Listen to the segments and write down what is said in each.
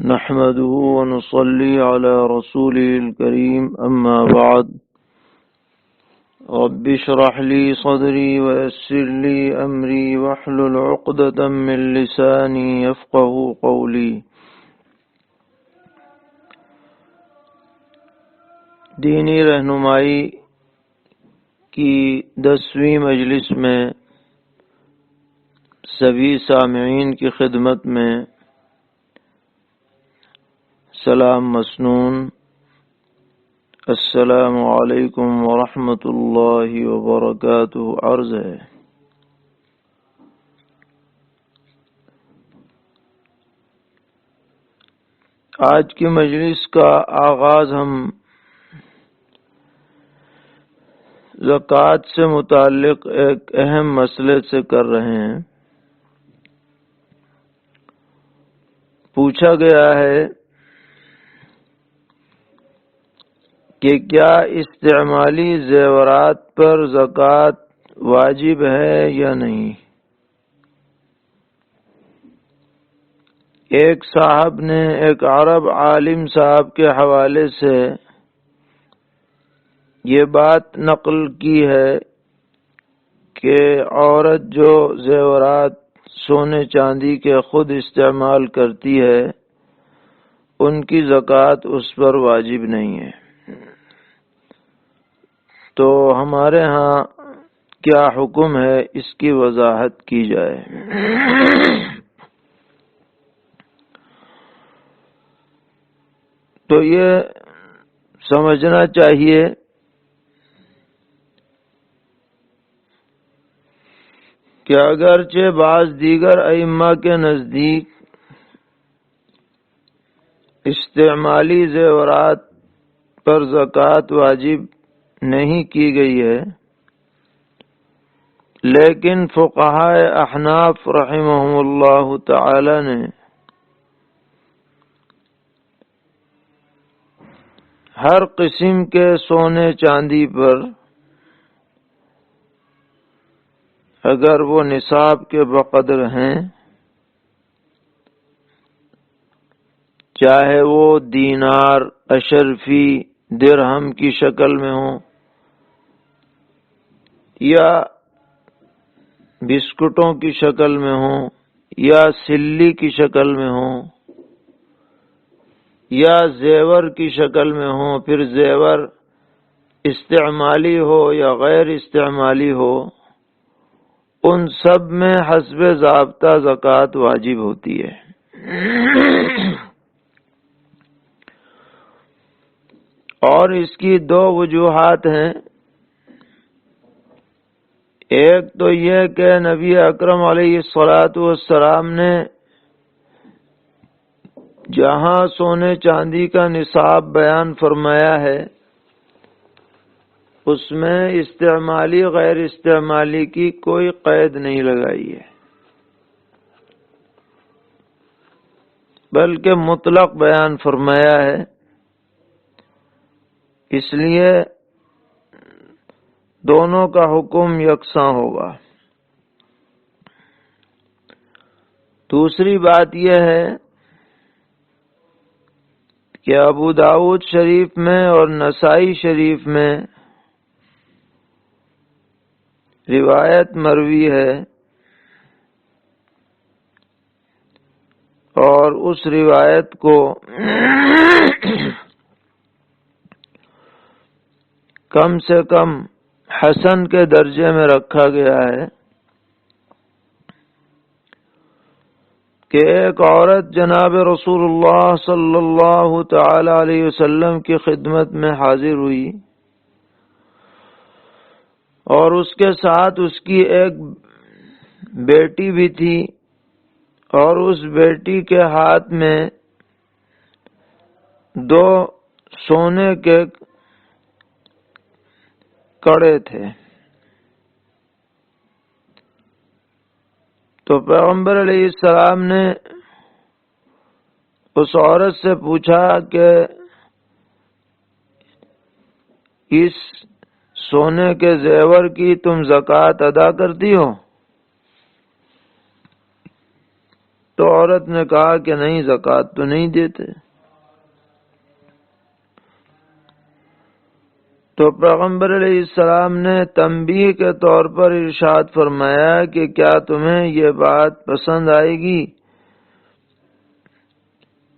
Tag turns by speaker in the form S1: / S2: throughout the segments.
S1: نحمده ونصلي على رسوله الكريم أما بعد رب اشرح لي صدري ويسر لي أمري واحلل عقدة من لساني يفقه قولي۔ دینی رہنمائی کی 10ویں مجلس میں سبھی سامعین کی خدمت میں سلام مسنون۔ السلام علیکم ورحمۃ اللہ وبرکاتہ عرض ہے۔ آج کی مجلس کا آغاز ہم زکوٰۃ سے متعلق ایک اہم مسئلے سے کر رہے ہیں۔ پوچھا گیا ہے کہ کیا استعمالی زیورات پر زکوٰۃ واجب ہے یا نہیں؟ ایک صاحب نے ایک عرب عالم صاحب کے حوالے سے یہ بات نقل کی ہے کہ عورت جو زیورات سونے چاندی کے خود استعمال کرتی ہے ان کی زکوٰۃ اس پر واجب نہیں ہے۔ تو ہمارے ہاں کیا حکم ہے اس کی وضاحت کی جائے۔ تو یہ سمجھنا چاہیے کہ اگرچہ بعض دیگر ائمہ کے نزدیک استعمالی زیورات پر زکوٰۃ واجب نہیں کی گئی ہے، لیکن فقہاء احناف رحمہم اللہ تعالی نے ہر قسم کے سونے چاندی پر اگر وہ نصاب کے بقدر ہیں، چاہے وہ دینار، اشرفی، درہم کی شکل میں ہوں یا بسکٹوں کی شکل میں ہوں یا سلی کی شکل میں ہوں یا زیور کی شکل میں ہوں، پھر زیور استعمالی ہو یا غیر استعمالی ہو، ان سب میں حسب ضابطہ زکوٰۃ واجب ہوتی ہے۔ اور اس کی 2 وجوہات ہیں۔ ایک تو یہ کہ نبی اکرم علیہ الصلاۃ والسلام نے جہاں سونے چاندی کا نصاب بیان فرمایا ہے اس میں استعمالی غیر استعمالی کی کوئی قید نہیں لگائی ہے، بلکہ مطلق بیان فرمایا ہے۔ اس لیے دونوں کا حکم یکساں ہوگا۔ دوسری بات یہ ہے کہ ابو داؤد شریف میں اور نسائی شریف میں روایت مروی ہے، اور اس روایت کو کم سے کم حسن کے درجے میں رکھا گیا ہے کہ ایک عورت جناب رسول اللہ صلی اللہ تعالی علیہ وسلم کی خدمت میں حاضر ہوئی، اور اس کے ساتھ اس کی ایک بیٹی بھی تھی، اور اس بیٹی کے ہاتھ میں 2 سونے کے کڑے تھے۔ تو پیغمبر علیہ السلام نے اس عورت سے پوچھا کہ اس سونے کے زیور کی تم زکوٰۃ ادا کرتی ہو؟ تو عورت نے کہا کہ نہیں، زکوٰۃ تو نہیں دیتے۔ تو پیغمبر علیہ السلام نے تنبیہ کے طور پر ارشاد فرمایا کہ کیا تمہیں یہ بات پسند آئے گی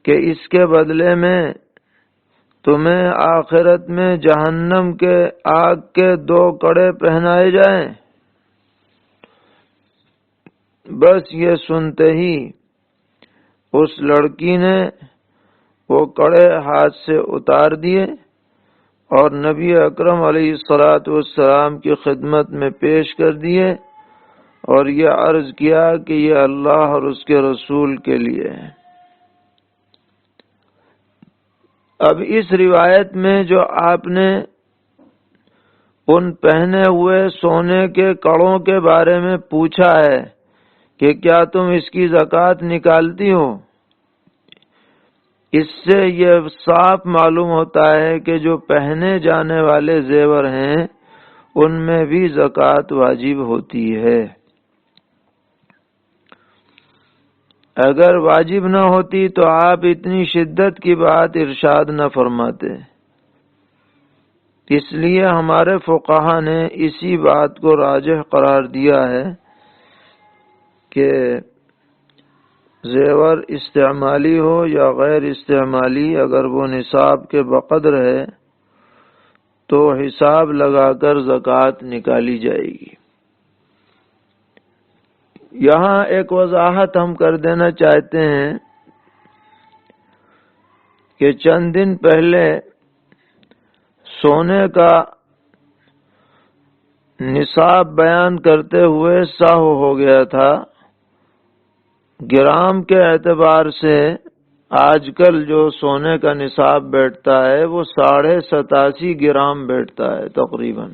S1: کہ اس کے بدلے میں تمہیں آخرت میں جہنم کے آگ کے 2 کڑے پہنائے جائیں؟ بس یہ سنتے ہی اس لڑکی نے وہ کڑے ہاتھ سے اتار دیے اور نبی اکرم علیہ الصلاۃ والسلام کی خدمت میں پیش کر دیے اور یہ عرض کیا کہ یہ اللہ اور اس کے رسول کے لیے ہے۔ اب اس روایت میں جو آپ نے ان پہنے ہوئے سونے کے کڑوں کے بارے میں پوچھا ہے کہ کیا تم اس کی زکوٰۃ نکالتی ہو، اس سے یہ صاف معلوم ہوتا ہے کہ جو پہنے جانے والے زیور ہیں ان میں بھی زکوٰۃ واجب ہوتی ہے۔ اگر واجب نہ ہوتی تو آپ اتنی شدت کی بات ارشاد نہ فرماتے۔ اس لیے ہمارے فقہا نے اسی بات کو راجح قرار دیا ہے کہ زیور استعمالی ہو یا غیر استعمالی، اگر وہ نصاب کے بقدر ہے تو حساب لگا کر زکوٰۃ نکالی جائے گی۔ یہاں ایک وضاحت ہم کر دینا چاہتے ہیں کہ چند دن پہلے سونے کا نصاب بیان کرتے ہوئے سہو ہو گیا تھا۔ گرام کے اعتبار سے آج کل جو سونے کا نصاب بیٹھتا ہے وہ 87.5 گرام بیٹھتا ہے تقریباً،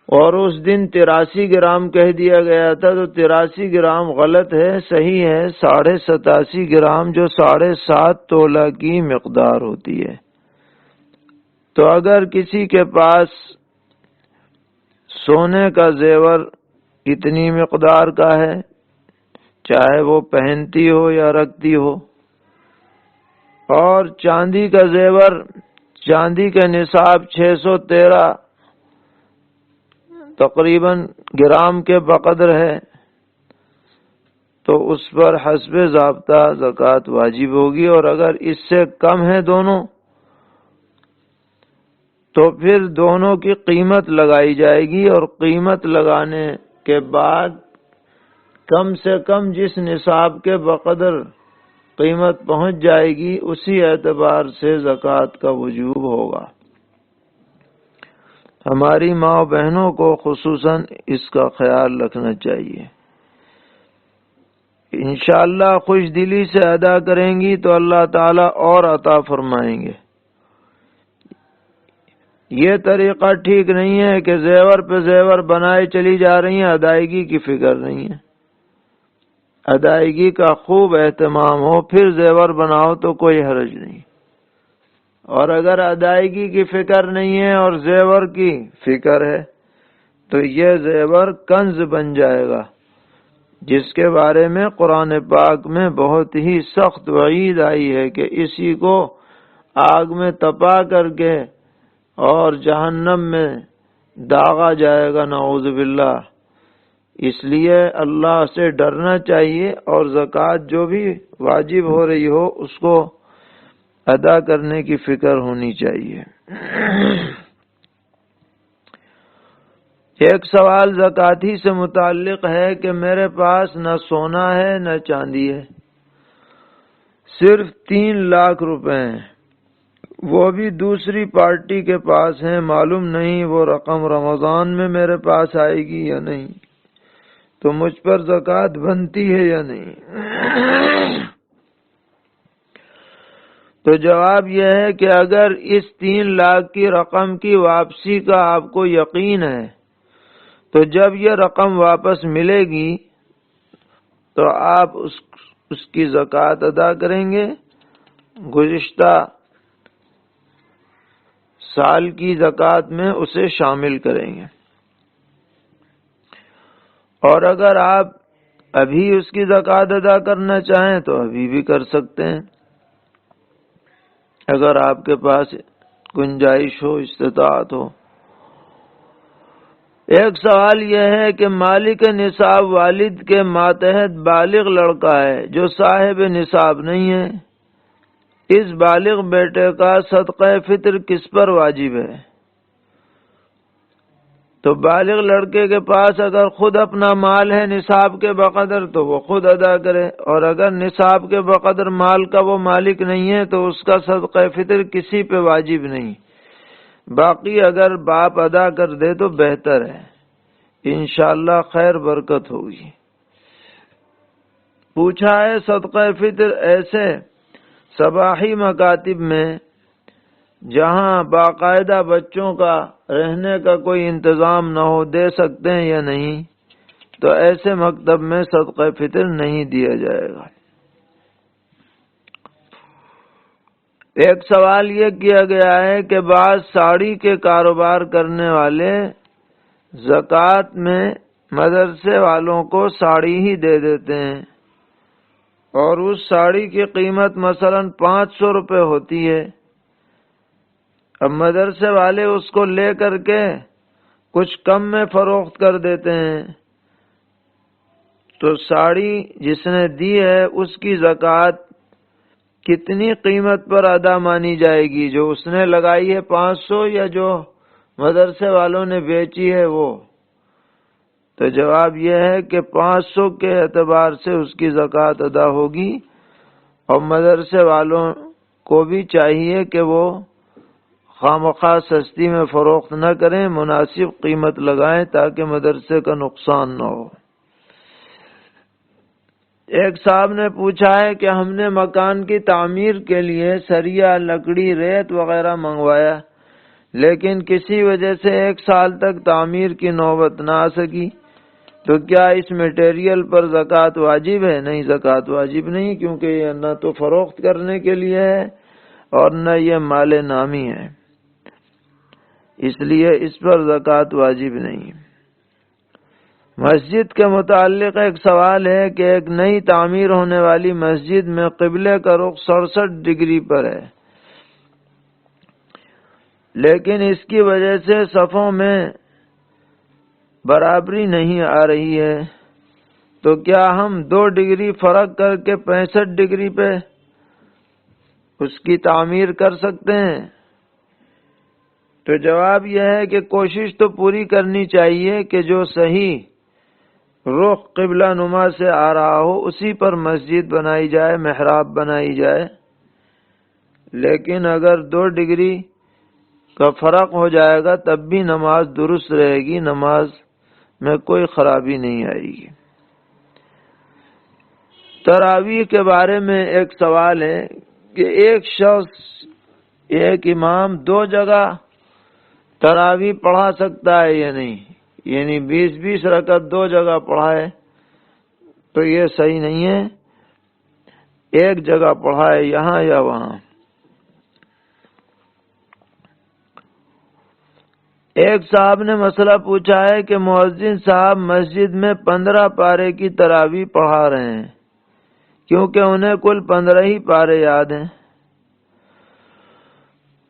S1: اور اس دن 83 گرام کہہ دیا گیا تھا، تو 83 گرام غلط ہے، صحیح ہے 87.5 گرام جو 7.5 تولہ کی مقدار ہوتی ہے۔ تو اگر کسی کے پاس سونے کا زیور اتنی مقدار کا ہے، چاہے وہ پہنتی ہو یا رکھتی ہو، اور چاندی کا زیور، چاندی کا نصاب 613 تقریباً گرام کے بقدر ہے، تو اس پر حسب ضابطہ زکوٰۃ واجب ہوگی، اور اگر اس سے کم ہے دونوں تو پھر دونوں کی قیمت لگائی جائے گی، اور قیمت لگانے کے بعد کم سے کم جس نصاب کے بقدر قیمت پہنچ جائے گی اسی اعتبار سے زکوٰۃ کا وجوب ہوگا۔ ہماری ماں بہنوں کو خصوصاً اس کا خیال رکھنا چاہیے۔ انشاءاللہ خوش دلی سے ادا کریں گی تو اللہ تعالیٰ اور عطا فرمائیں گے۔ یہ طریقہ ٹھیک نہیں ہے کہ زیور پہ زیور بنائے چلی جا رہی ہیں، ادائیگی کی فکر نہیں ہے۔ ادائیگی کا خوب اہتمام ہو، پھر زیور بناؤ تو کوئی حرج نہیں، اور اگر ادائیگی کی فکر نہیں ہے اور زیور کی فکر ہے تو یہ زیور کنز بن جائے گا، جس کے بارے میں قرآن پاک میں بہت ہی سخت وعید آئی ہے کہ اسی کو آگ میں تپا کر کے اور جہنم میں داغا جائے گا، نعوذ باللہ۔ اس لیے اللہ سے ڈرنا چاہیے، اور زکوٰۃ جو بھی واجب ہو رہی ہو اس کو ادا کرنے کی فکر ہونی چاہیے۔ ایک سوال زکوٰۃ سے متعلق ہے کہ میرے پاس نہ سونا ہے نہ چاندی ہے، صرف 3 لاکھ روپے ہیں، وہ بھی دوسری پارٹی کے پاس ہیں، معلوم نہیں وہ رقم رمضان میں میرے پاس آئے گی یا نہیں، تو مجھ پر زکوٰۃ بنتی ہے یا نہیں؟ تو جواب یہ ہے کہ اگر اس 3 لاکھ کی رقم کی واپسی کا آپ کو یقین ہے تو جب یہ رقم واپس ملے گی تو آپ اس کی زکوٰۃ ادا کریں گے، گزشتہ سال کی زکوٰۃ میں اسے شامل کریں گے۔ اور اگر آپ ابھی اس کی زکوٰۃ ادا کرنا چاہیں تو ابھی بھی کر سکتے ہیں، اگر آپ کے پاس گنجائش ہو، استطاعت ہو۔ ایک سوال یہ ہے کہ مالک نصاب والد کے ماتحت بالغ لڑکا ہے جو صاحب نصاب نہیں ہے، اس بالغ بیٹے کا صدقہ فطر کس پر واجب ہے؟ تو بالغ لڑکے کے پاس اگر خود اپنا مال ہے نصاب کے بقدر تو وہ خود ادا کرے، اور اگر نصاب کے بقدر مال کا وہ مالک نہیں ہے تو اس کا صدقہ فطر کسی پہ واجب نہیں۔ باقی اگر باپ ادا کر دے تو بہتر ہے، انشاءاللہ خیر برکت ہوگی۔ پوچھا ہے صدقہ فطر ایسے صباحی مکاتب میں جہاں باقاعدہ بچوں کا رہنے کا کوئی انتظام نہ ہو، دے سکتے ہیں یا نہیں؟ تو ایسے مکتب میں صدقہ فطر نہیں دیا جائے گا۔ ایک سوال یہ کیا گیا ہے کہ بعض ساڑی کے کاروبار کرنے والے زکوٰۃ میں مدرسے والوں کو ساڑی ہی دے دیتے ہیں، اور اس ساڑی کی قیمت مثلا 500 روپے ہوتی ہے۔ اب مدرسے والے اس کو لے کر کے کچھ کم میں فروخت کر دیتے ہیں، تو ساڑی جس نے دی ہے اس کی زکوٰۃ کتنی قیمت پر ادا مانی جائے گی؟ جو اس نے لگائی ہے 500 یا جو مدرسے والوں نے بیچی ہے وہ؟ تو جواب یہ ہے کہ 500 کے اعتبار سے اس کی زکوٰۃ ادا ہوگی، اور مدرسے والوں کو بھی چاہیے کہ وہ خواہ سستی میں فروخت نہ کریں، مناسب قیمت لگائیں تاکہ مدرسے کا نقصان نہ ہو۔ ایک صاحب نے پوچھا ہے کہ ہم نے مکان کی تعمیر کے لیے سریا، لکڑی، ریت وغیرہ منگوایا، لیکن کسی وجہ سے 1 سال تک تعمیر کی نوبت نہ آ سکی، تو کیا اس میٹیریل پر زکوٰۃ واجب ہے؟ نہیں، زکوٰۃ واجب نہیں، کیونکہ یہ نہ تو فروخت کرنے کے لیے ہے اور نہ یہ مال نامی ہے، اس لیے اس پر زکوٰۃ واجب نہیں۔ مسجد کے متعلق ایک سوال ہے کہ ایک نئی تعمیر ہونے والی مسجد میں قبلے کا رخ 67 ڈگری پر ہے، لیکن اس کی وجہ سے صفوں میں برابری نہیں آ رہی ہے، تو کیا ہم 2 ڈگری فرق کر کے 65 ڈگری پہ اس کی تعمیر کر سکتے ہیں؟ تو جواب یہ ہے کہ کوشش تو پوری کرنی چاہیے کہ جو صحیح رخ قبلہ نما سے آ رہا ہو اسی پر مسجد بنائی جائے، محراب بنائی جائے، لیکن اگر 2 ڈگری کا فرق ہو جائے گا تب بھی نماز درست رہے گی، نماز میں کوئی خرابی نہیں آئے گی۔ تراویح کے بارے میں ایک سوال ہے کہ ایک شخص، ایک امام 2 جگہ تراویح پڑھا سکتا ہے یا نہیں؟ یعنی 20 رکعت 2 جگہ پڑھائے تو یہ صحیح نہیں ہے، ایک جگہ پڑھائے یہاں یا وہاں۔ ایک صاحب نے مسئلہ پوچھا ہے کہ مؤذن صاحب مسجد میں 15 پارے کی تراویح پڑھا رہے ہیں، کیونکہ انہیں کل 15 ہی پارے یاد ہیں۔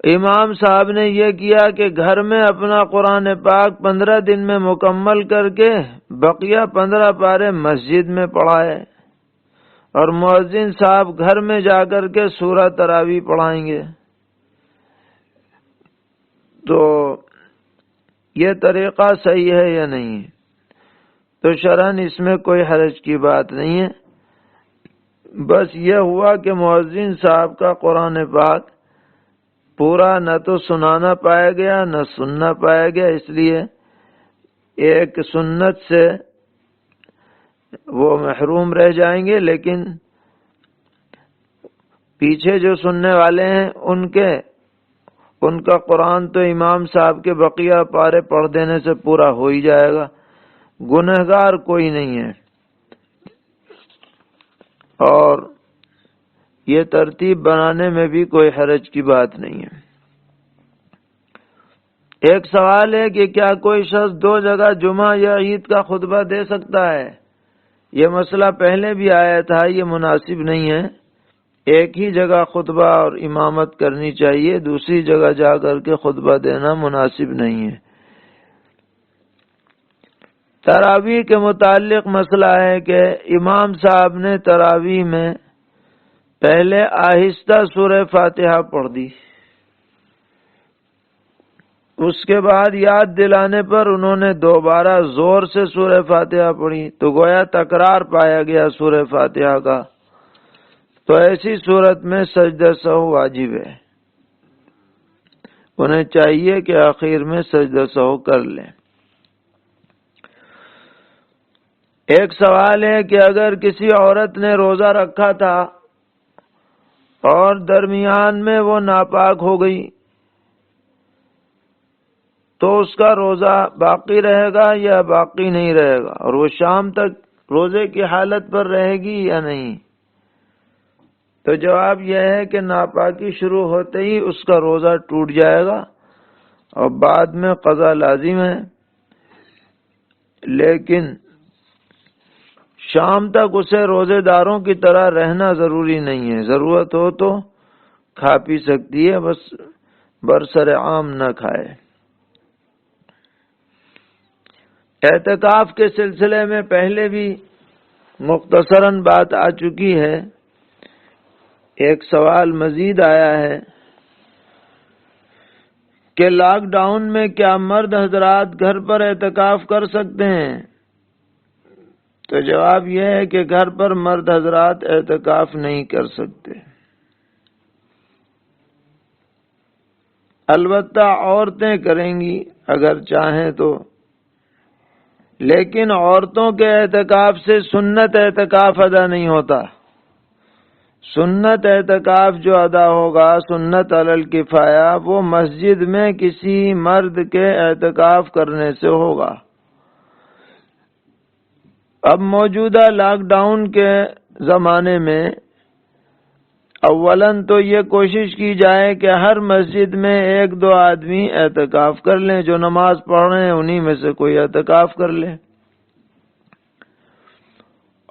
S1: امام صاحب نے یہ کیا کہ گھر میں اپنا قرآن پاک 15 دن میں مکمل کر کے بقیہ 15 پارے مسجد میں پڑھائے، اور مؤذن صاحب گھر میں جا کر کے سورہ تراویح پڑھائیں گے۔ تو یہ طریقہ صحیح ہے یا نہیں؟ تو شرعاً اس میں کوئی حرج کی بات نہیں ہے، بس یہ ہوا کہ مؤذن صاحب کا قرآن پاک پورا نہ تو سنانا پایا گیا نہ سننا پایا گیا، اس لیے ایک سنت سے وہ محروم رہ جائیں گے، لیکن پیچھے جو سننے والے ہیں ان کا قرآن تو امام صاحب کے بقیہ پارے پڑھ دینے سے پورا ہو ہی جائے گا، گنہگار کوئی نہیں ہے، اور یہ ترتیب بنانے میں بھی کوئی حرج کی بات نہیں ہے۔ ایک سوال ہے کہ کیا کوئی شخص 2 جگہ جمعہ یا عید کا خطبہ دے سکتا ہے؟ یہ مسئلہ پہلے بھی آیا تھا، یہ مناسب نہیں ہے۔ ایک ہی جگہ خطبہ اور امامت کرنی چاہیے، دوسری جگہ جا کر کے خطبہ دینا مناسب نہیں ہے۔ تراویح کے متعلق مسئلہ ہے کہ امام صاحب نے تراویح میں پہلے آہستہ سورہ فاتحہ پڑھ دی، اس کے بعد یاد دلانے پر انہوں نے دوبارہ زور سے سورہ فاتحہ پڑھی، تو گویا تکرار پایا گیا سورہ فاتحہ کا۔ تو ایسی صورت میں سجدہ سہو واجب ہے، انہیں چاہیے کہ آخر میں سجدہ سہو کر لیں۔ ایک سوال ہے کہ اگر کسی عورت نے روزہ رکھا تھا اور درمیان میں وہ ناپاک ہو گئی تو اس کا روزہ باقی رہے گا یا باقی نہیں رہے گا، اور وہ شام تک روزے کی حالت پر رہے گی یا نہیں؟ تو جواب یہ ہے کہ ناپاکی شروع ہوتے ہی اس کا روزہ ٹوٹ جائے گا اور بعد میں قضا لازم ہے، لیکن شام تک اسے روزے داروں کی طرح رہنا ضروری نہیں ہے، ضرورت ہو تو کھا پی سکتی ہے، بس برسر عام نہ کھائے۔ اعتکاف کے سلسلے میں پہلے بھی مختصراً بات آ چکی ہے، ایک سوال مزید آیا ہے کہ لاک ڈاؤن میں کیا مرد حضرات گھر پر اعتکاف کر سکتے ہیں؟ تو جواب یہ ہے کہ گھر پر مرد حضرات اعتکاف نہیں کر سکتے، البتہ عورتیں کریں گی اگر چاہیں تو، لیکن عورتوں کے اعتکاف سے سنت اعتکاف ادا نہیں ہوتا۔ سنت اعتکاف جو ادا ہوگا، سنت علی الکفایہ، وہ مسجد میں کسی مرد کے اعتکاف کرنے سے ہوگا۔ اب موجودہ لاک ڈاؤن کے زمانے میں اولاً تو یہ کوشش کی جائے کہ ہر مسجد میں ایک دو آدمی اعتکاف کر لیں، جو نماز پڑھ رہے ہیں انہی میں سے کوئی اعتکاف کر لے،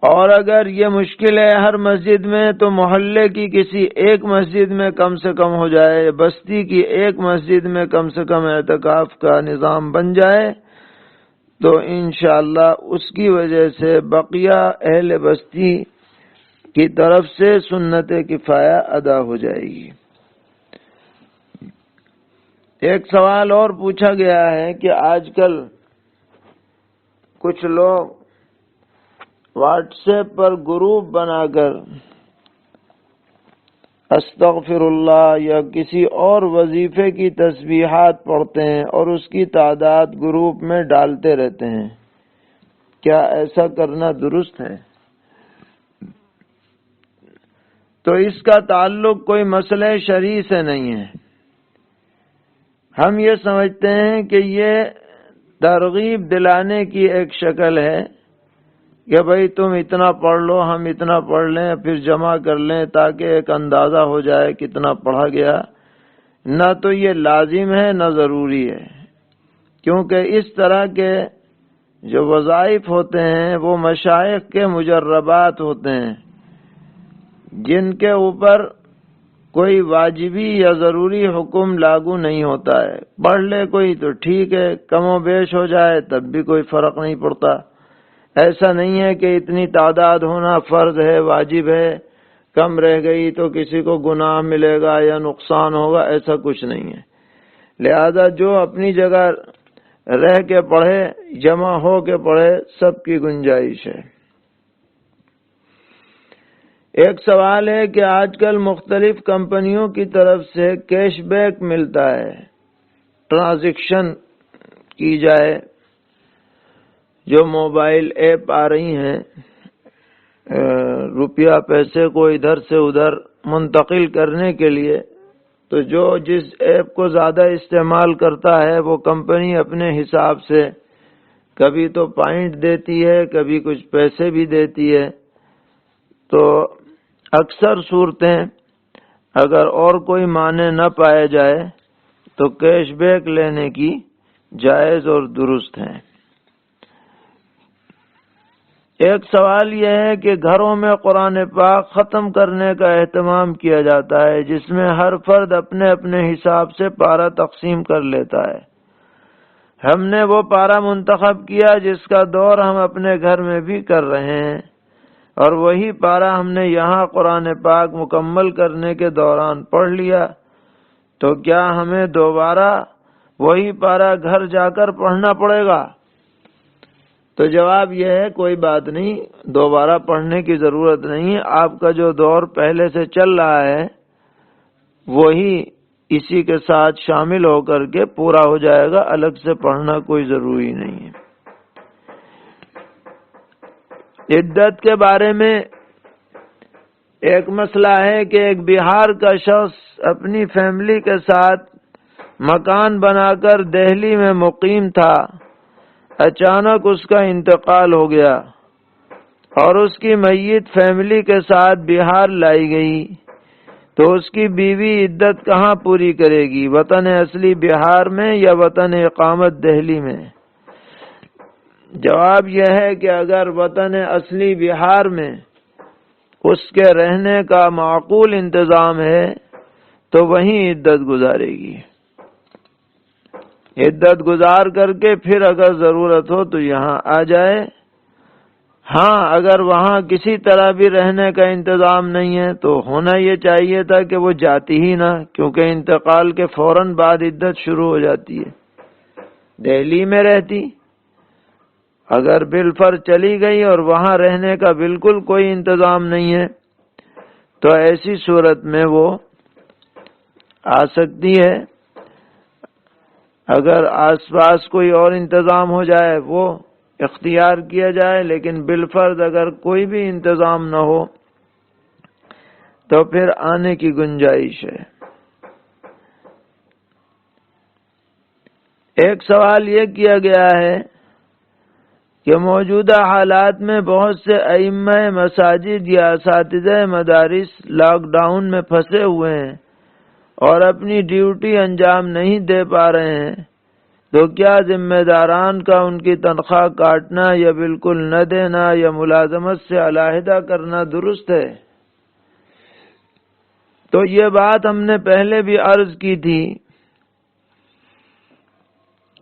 S1: اور اگر یہ مشکل ہے ہر مسجد میں تو محلے کی کسی ایک مسجد میں کم سے کم ہو جائے، بستی کی ایک مسجد میں کم سے کم اعتکاف کا نظام بن جائے، تو انشاءاللہ اس کی وجہ سے بقیہ اہل بستی کی طرف سے سنت کفایہ ادا ہو جائے گی۔ ایک سوال اور پوچھا گیا ہے کہ آج کل کچھ لوگ واٹس ایپ پر گروپ بنا کر استغفر اللہ یا کسی اور وظیفے کی تسبیحات پڑھتے ہیں اور اس کی تعداد گروپ میں ڈالتے رہتے ہیں، کیا ایسا کرنا درست ہے؟ تو اس کا تعلق کوئی مسئلہ شرعی سے نہیں ہے۔ ہم یہ سمجھتے ہیں کہ یہ ترغیب دلانے کی ایک شکل ہے کہ بھئی تم اتنا پڑھ لو، ہم اتنا پڑھ لیں، پھر جمع کر لیں تاکہ ایک اندازہ ہو جائے کتنا پڑھا گیا۔ نہ تو یہ لازم ہے نہ ضروری ہے، کیونکہ اس طرح کے جو وظائف ہوتے ہیں وہ مشائخ کے مجربات ہوتے ہیں، جن کے اوپر کوئی واجبی یا ضروری حکم لاگو نہیں ہوتا ہے۔ پڑھ لے کوئی تو ٹھیک ہے، کم و بیش ہو جائے تب بھی کوئی فرق نہیں پڑتا۔ ایسا نہیں ہے کہ اتنی تعداد ہونا فرض ہے، واجب ہے، کم رہ گئی تو کسی کو گناہ ملے گا یا نقصان ہوگا، ایسا کچھ نہیں ہے۔ لہذا جو اپنی جگہ رہ کے پڑھے، جمع ہو کے پڑھے، سب کی گنجائش ہے۔ ایک سوال ہے کہ آج کل مختلف کمپنیوں کی طرف سے کیش بیک ملتا ہے، ٹرانزیکشن کی جائے، جو موبائل ایپ آ رہی ہیں، روپیہ پیسے کو ادھر سے ادھر منتقل کرنے کے لیے، تو جو جس ایپ کو زیادہ استعمال کرتا ہے وہ کمپنی اپنے حساب سے کبھی تو پوائنٹ دیتی ہے، کبھی کچھ پیسے بھی دیتی ہے۔ تو اکثر صورتیں اگر اور کوئی معنی نہ پائے جائے تو کیش بیک لینے کی جائز اور درست ہیں۔ ایک سوال یہ ہے کہ گھروں میں قرآن پاک ختم کرنے کا اہتمام کیا جاتا ہے، جس میں ہر فرد اپنے اپنے حساب سے پارہ تقسیم کر لیتا ہے۔ ہم نے وہ پارہ منتخب کیا جس کا دور ہم اپنے گھر میں بھی کر رہے ہیں، اور وہی پارہ ہم نے یہاں قرآن پاک مکمل کرنے کے دوران پڑھ لیا، تو کیا ہمیں دوبارہ وہی پارہ گھر جا کر پڑھنا پڑے گا؟ تو جواب یہ ہے کوئی بات نہیں، دوبارہ پڑھنے کی ضرورت نہیں۔ آپ کا جو دور پہلے سے چل رہا ہے وہی اسی کے ساتھ شامل ہو کر کے پورا ہو جائے گا، الگ سے پڑھنا کوئی ضروری نہیں ہے۔ عدت کے بارے میں ایک مسئلہ ہے کہ ایک بہار کا شخص اپنی فیملی کے ساتھ مکان بنا کر دہلی میں مقیم تھا، اچانک اس کا انتقال ہو گیا اور اس کی میت فیملی کے ساتھ بہار لائی گئی، تو اس کی بیوی عدت کہاں پوری کرے گی، وطن اصلی بہار میں یا وطن اقامت دہلی میں؟ جواب یہ ہے کہ اگر وطن اصلی بہار میں اس کے رہنے کا معقول انتظام ہے تو وہیں عدت گزارے گی، عدت گزار کر کے پھر اگر ضرورت ہو تو یہاں آ جائے۔ ہاں، اگر وہاں کسی طرح بھی رہنے کا انتظام نہیں ہے تو ہونا یہ چاہیے تھا کہ وہ جاتی ہی نہ، کیونکہ انتقال کے فوراً بعد عدت شروع ہو جاتی ہے، دہلی میں رہتی۔ اگر بالفرض چلی گئی اور وہاں رہنے کا بالکل کوئی انتظام نہیں ہے تو ایسی صورت میں وہ آ سکتی ہے۔ اگر آس پاس کوئی اور انتظام ہو جائے وہ اختیار کیا جائے، لیکن بالفرض اگر کوئی بھی انتظام نہ ہو تو پھر آنے کی گنجائش ہے۔ ایک سوال یہ کیا گیا ہے کہ موجودہ حالات میں بہت سے ائمہ مساجد یا اساتذہ مدارس لاک ڈاؤن میں پھنسے ہوئے ہیں اور اپنی ڈیوٹی انجام نہیں دے پا رہے ہیں، تو کیا ذمہ داران کا ان کی تنخواہ کاٹنا یا بالکل نہ دینا یا ملازمت سے علیحدہ کرنا درست ہے؟ تو یہ بات ہم نے پہلے بھی عرض کی تھی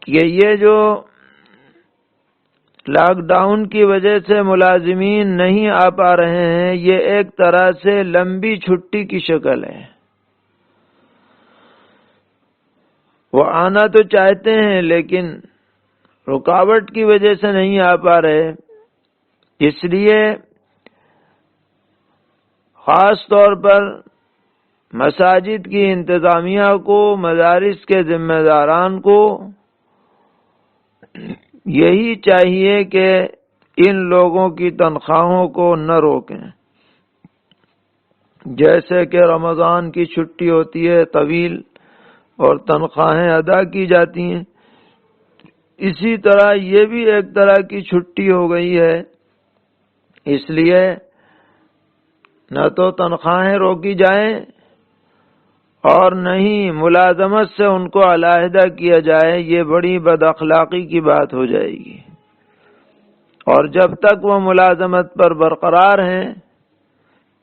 S1: کہ یہ جو لاک ڈاؤن کی وجہ سے ملازمین نہیں آ پا رہے ہیں، یہ ایک طرح سے لمبی چھٹی کی شکل ہے۔ وہ آنا تو چاہتے ہیں لیکن رکاوٹ کی وجہ سے نہیں آ پا رہے، اس لیے خاص طور پر مساجد کی انتظامیہ کو، مدارس کے ذمہ داران کو یہی چاہیے کہ ان لوگوں کی تنخواہوں کو نہ روکیں۔ جیسے کہ رمضان کی چھٹی ہوتی ہے طویل اور تنخواہیں ادا کی جاتی ہیں، اسی طرح یہ بھی ایک طرح کی چھٹی ہو گئی ہے، اس لیے نہ تو تنخواہیں روکی جائیں اور نہ ہی ملازمت سے ان کو علیحدہ کیا جائے، یہ بڑی بد اخلاقی کی بات ہو جائے گی، اور جب تک وہ ملازمت پر برقرار ہیں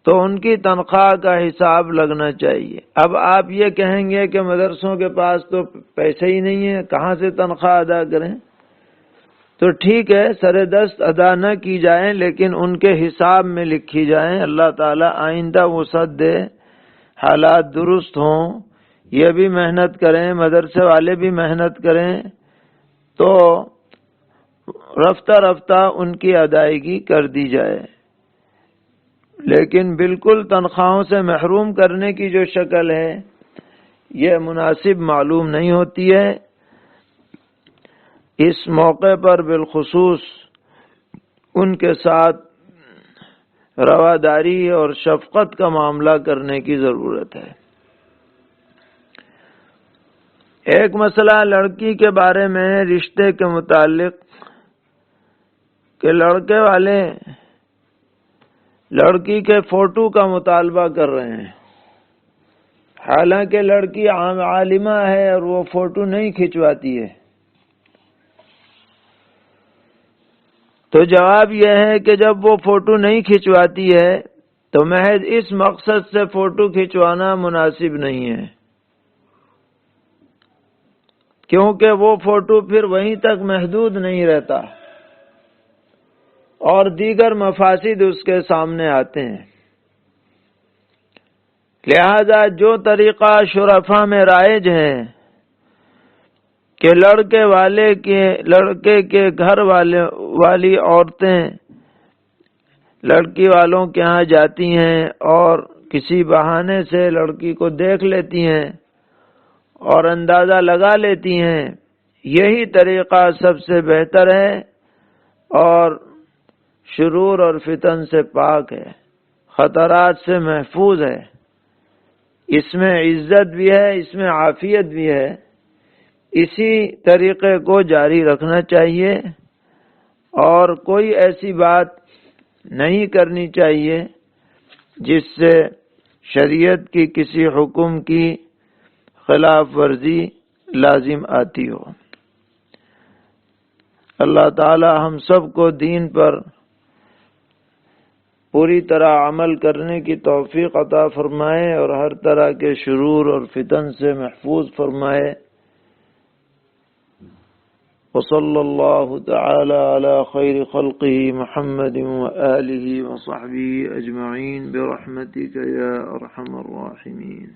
S1: تو ان کی تنخواہ کا حساب لگنا چاہیے۔ اب آپ یہ کہیں گے کہ مدرسوں کے پاس تو پیسے ہی نہیں ہیں، کہاں سے تنخواہ ادا کریں؟ تو ٹھیک ہے، سر دست ادا نہ کی جائیں لیکن ان کے حساب میں لکھی جائیں۔ اللہ تعالیٰ آئندہ وسعت دے، حالات درست ہوں، یہ بھی محنت کریں، مدرسے والے بھی محنت کریں، تو رفتہ رفتہ ان کی ادائیگی کر دی جائے۔ لیکن بالکل تنخواہوں سے محروم کرنے کی جو شکل ہے یہ مناسب معلوم نہیں ہوتی ہے۔ اس موقع پر بالخصوص ان کے ساتھ رواداری اور شفقت کا معاملہ کرنے کی ضرورت ہے۔ ایک مسئلہ لڑکی کے بارے میں رشتے کے متعلق کہ لڑکے والے لڑکی کے فوٹو کا مطالبہ کر رہے ہیں، حالانکہ لڑکی عالمہ ہے اور وہ فوٹو نہیں کھنچواتی ہے، تو جواب یہ ہے کہ جب وہ فوٹو نہیں کھنچواتی ہے تو محض اس مقصد سے فوٹو کھنچوانا مناسب نہیں ہے، کیونکہ وہ فوٹو پھر وہیں تک محدود نہیں رہتا اور دیگر مفاسد اس کے سامنے آتے ہیں۔ لہذا جو طریقہ شرفا میں رائج ہے کہ لڑکے کے گھر والی عورتیں لڑکی والوں کے ہاں جاتی ہیں اور کسی بہانے سے لڑکی کو دیکھ لیتی ہیں اور اندازہ لگا لیتی ہیں، یہی طریقہ سب سے بہتر ہے اور شرور اور فتن سے پاک ہے، خطرات سے محفوظ ہے، اس میں عزت بھی ہے، اس میں عافیت بھی ہے۔ اسی طریقے کو جاری رکھنا چاہیے اور کوئی ایسی بات نہیں کرنی چاہیے جس سے شریعت کی کسی حکم کی خلاف ورزی لازم آتی ہو۔ اللہ تعالی ہم سب کو دین پر پوری طرح عمل کرنے کی توفیق عطا فرمائے اور ہر طرح کے شرور اور فتن سے محفوظ فرمائے۔ وصلی اللہ تعالی علی خیر خلقہ محمد وآلہ وصحبہ اجمعین برحمتک یا ارحم الراحمین۔